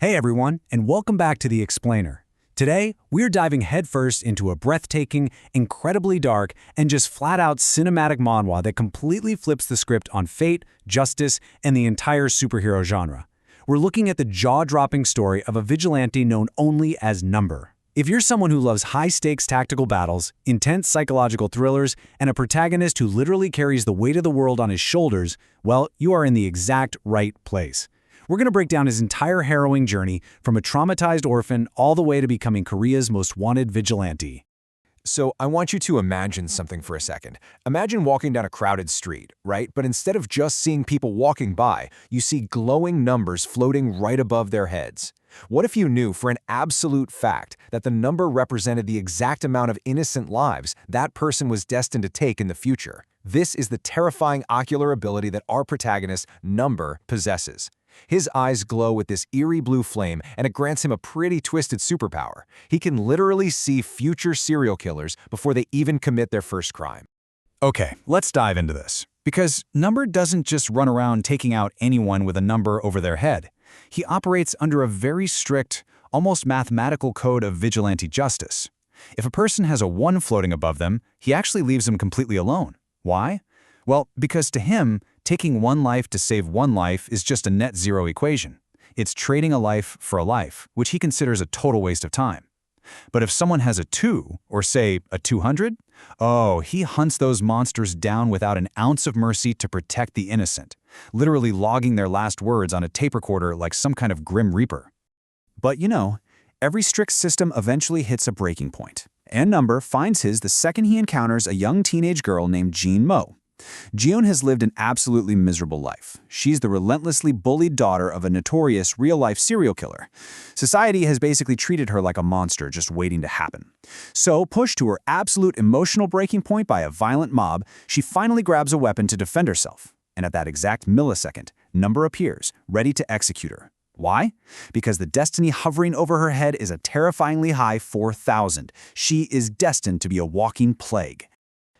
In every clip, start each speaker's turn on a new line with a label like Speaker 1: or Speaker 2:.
Speaker 1: Hey everyone, and welcome back to The Explainer. Today, we're diving headfirst into a breathtaking, incredibly dark, and just flat-out cinematic manhwa that completely flips the script on fate, justice, and the entire superhero genre. We're looking at the jaw-dropping story of a vigilante known only as Number. If you're someone who loves high-stakes tactical battles, intense psychological thrillers, and a protagonist who literally carries the weight of the world on his shoulders, well, you are in the exact right place. We're going to break down his entire harrowing journey from a traumatized orphan all the way to becoming Korea's most wanted vigilante.
Speaker 2: So I want you to imagine something for a second. Imagine walking down a crowded street, right? But instead of just seeing people walking by, you see glowing numbers floating right above their heads. What if you knew for an absolute fact that the number represented the exact amount of innocent lives that person was destined to take in the future? This is the terrifying ocular ability that our protagonist, Number, possesses. His eyes glow with this eerie blue flame, and it grants him a pretty twisted superpower. He can literally see future serial killers before they even commit their first crime.
Speaker 1: Okay, let's dive into this. Because Number doesn't just run around taking out anyone with a number over their head. He operates under a very strict, almost mathematical code of vigilante justice. If a person has a 1 floating above them, he actually leaves them completely alone. Why? Well, because to him, taking one life to save one life is just a net zero equation. It's trading a life for a life, which he considers a total waste of time. But if someone has a 2, or say a 200, oh, he hunts those monsters down without an ounce of mercy to protect the innocent, literally logging their last words on a tape recorder like some kind of grim reaper. But you know, every strict system eventually hits a breaking point, and Number finds his the second he encounters a young teenage girl named Jean Mo. Jeon has lived an absolutely miserable life. She's the relentlessly bullied daughter of a notorious real-life serial killer. Society has basically treated her like a monster just waiting to happen. So, pushed to her absolute emotional breaking point by a violent mob, she finally grabs a weapon to defend herself. And at that exact millisecond, Number appears, ready to execute her. Why? Because the destiny hovering over her head is a terrifyingly high 4,000. She is destined to be a walking plague.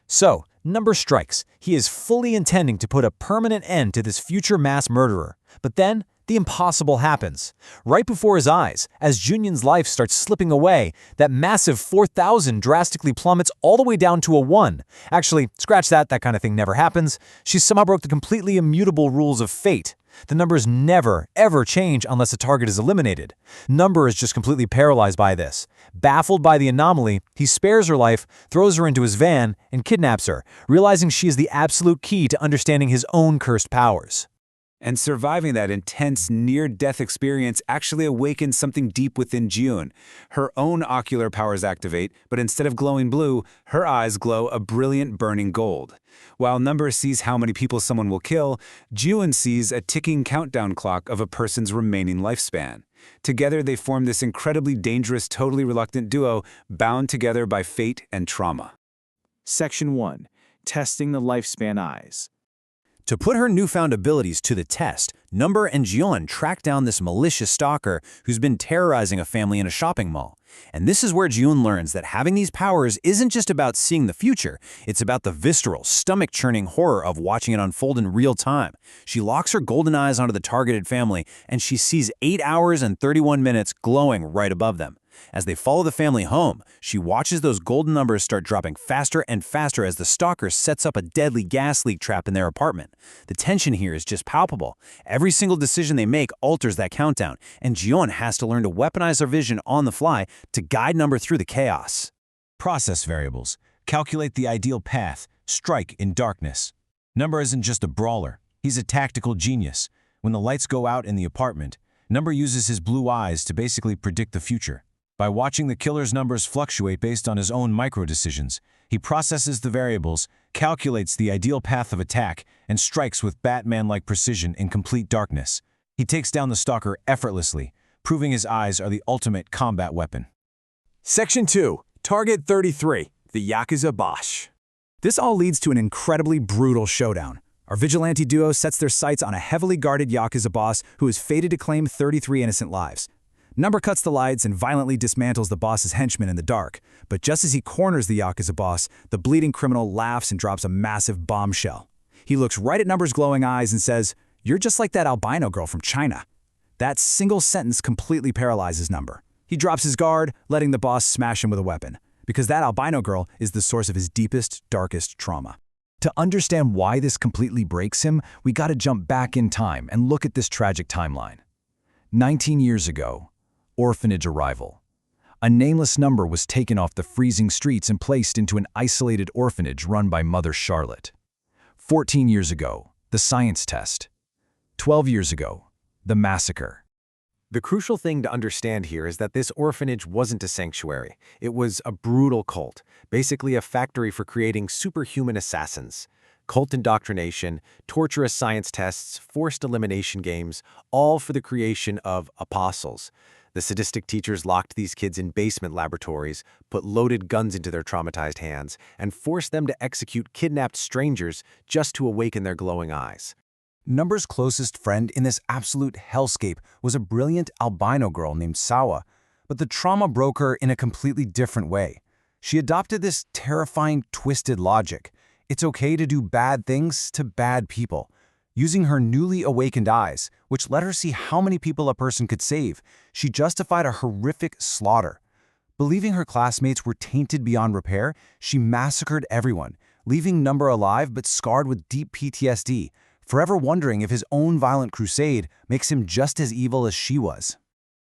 Speaker 3: So, Number strikes. He is fully intending to put a permanent end to this future mass murderer. But then, the impossible happens. Right before his eyes, as Junyun's life starts slipping away, that massive 4,000 drastically plummets all the way down to a 1. Actually, scratch that kind of thing never happens. She somehow broke the completely immutable rules of fate. The numbers never, ever change unless a target is eliminated. Number is just completely paralyzed by this. Baffled by the anomaly, he spares her life, throws her into his van, and kidnaps her, realizing she is the absolute key to understanding his own cursed powers.
Speaker 1: And surviving that intense, near-death experience actually awakens something deep within Jeon. Her own ocular powers activate, but instead of glowing blue, her eyes glow a brilliant burning gold. While Number sees how many people someone will kill, Jeon sees a ticking countdown clock of a person's remaining lifespan. Together, they form this incredibly dangerous, totally reluctant duo, bound together by fate and trauma.
Speaker 4: Section 1. Testing the Lifespan Eyes.
Speaker 1: To put her newfound abilities to the test, Number and Jeon track down this malicious stalker who's been terrorizing a family in a shopping mall. And this is where Jeon learns that having these powers isn't just about seeing the future, it's about the visceral, stomach-churning horror of watching it unfold in real time. She locks her golden eyes onto the targeted family, and she sees 8 hours and 31 minutes glowing right above them. As they follow the family home, she watches those golden numbers start dropping faster and faster as the stalker sets up a deadly gas leak trap in their apartment. The tension here is just palpable. Every single decision they make alters that countdown, and Jeon has to learn to weaponize her vision on the fly to guide Number through the chaos.
Speaker 5: Process variables. Calculate the ideal path. Strike in darkness. Number isn't just a brawler. He's a tactical genius. When the lights go out in the apartment, Number uses his blue eyes to basically predict the future. By watching the killer's numbers fluctuate based on his own micro-decisions, he processes the variables, calculates the ideal path of attack, and strikes with Batman-like precision in complete darkness. He takes down the stalker effortlessly, proving his eyes are the ultimate combat weapon.
Speaker 1: Section 2. Target 33. The Yakuza Boss. This all leads to an incredibly brutal showdown. Our vigilante duo sets their sights on a heavily guarded Yakuza boss who is fated to claim 33 innocent lives. Number cuts the lights and violently dismantles the boss's henchmen in the dark, but just as he corners the Yakuza boss, the bleeding criminal laughs and drops a massive bombshell. He looks right at Number's glowing eyes and says, "You're just like that albino girl from China." That single sentence completely paralyzes Number. He drops his guard, letting the boss smash him with a weapon, because that albino girl is the source of his deepest, darkest trauma. To understand why this completely breaks him, we gotta jump back in time and look at this tragic timeline. 19 years ago, orphanage arrival. A nameless Number was taken off the freezing streets and placed into an isolated orphanage run by Mother Charlotte. 14 years ago, the science test. 12 years ago, the massacre.
Speaker 2: The crucial thing to understand here is that this orphanage wasn't a sanctuary. It was a brutal cult, basically a factory for creating superhuman assassins. Cult indoctrination, torturous science tests, forced elimination games, all for the creation of apostles. The sadistic teachers locked these kids in basement laboratories, put loaded guns into their traumatized hands, and forced them to execute kidnapped strangers just to awaken their glowing eyes.
Speaker 5: Number's closest friend in this absolute hellscape was a brilliant albino girl named Sawa, but the trauma broke her in a completely different way. She adopted this terrifying, twisted logic. It's okay to do bad things to bad people. Using her newly awakened eyes, which let her see how many people a person could save, she justified a horrific slaughter. Believing her classmates were tainted beyond repair, she massacred everyone, leaving Number alive but scarred with deep PTSD, forever wondering if his own violent crusade makes him just as evil as she was.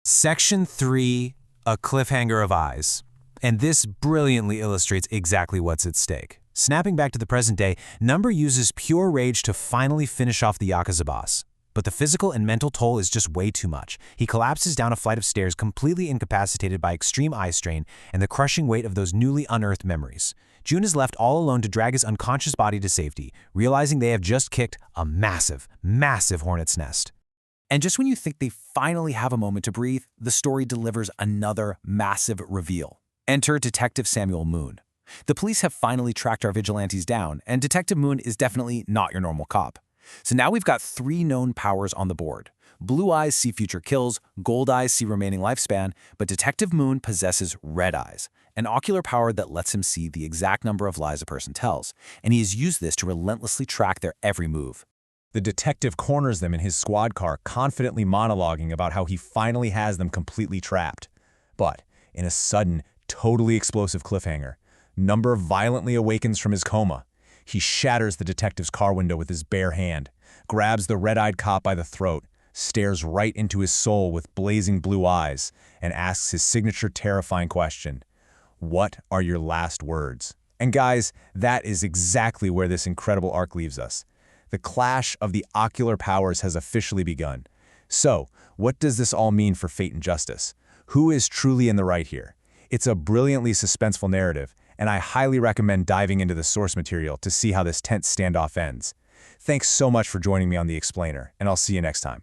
Speaker 3: Section 3, a cliffhanger of eyes. And this brilliantly illustrates exactly what's at stake. Snapping back to the present day, Number uses pure rage to finally finish off the Yakuza boss. But the physical and mental toll is just way too much. He collapses down a flight of stairs completely incapacitated by extreme eye strain and the crushing weight of those newly unearthed memories. Jun is left all alone to drag his unconscious body to safety, realizing they have just kicked a massive, massive hornet's nest.
Speaker 1: And just when you think they finally have a moment to breathe, the story delivers another massive reveal. Enter Detective Samuel Moon. The police have finally tracked our vigilantes down, and Detective Moon is definitely not your normal cop. So now we've got 3 known powers on the board. Blue eyes see future kills, gold eyes see remaining lifespan, but Detective Moon possesses red eyes, an ocular power that lets him see the exact number of lies a person tells, and he has used this to relentlessly track their every move.
Speaker 3: The detective corners them in his squad car, confidently monologuing about how he finally has them completely trapped. But in a sudden, totally explosive cliffhanger, Number violently awakens from his coma. He shatters the detective's car window with his bare hand, grabs the red-eyed cop by the throat, stares right into his soul with blazing blue eyes, and asks his signature terrifying question, "What are your last words?" And guys, that is exactly where this incredible arc leaves us. The clash of the ocular powers has officially begun. So, what does this all mean for fate and justice? Who is truly in the right here? It's a brilliantly suspenseful narrative, and I highly recommend diving into the source material to see how this tense standoff ends. Thanks so much for joining me on The Explainer, and I'll see you next time.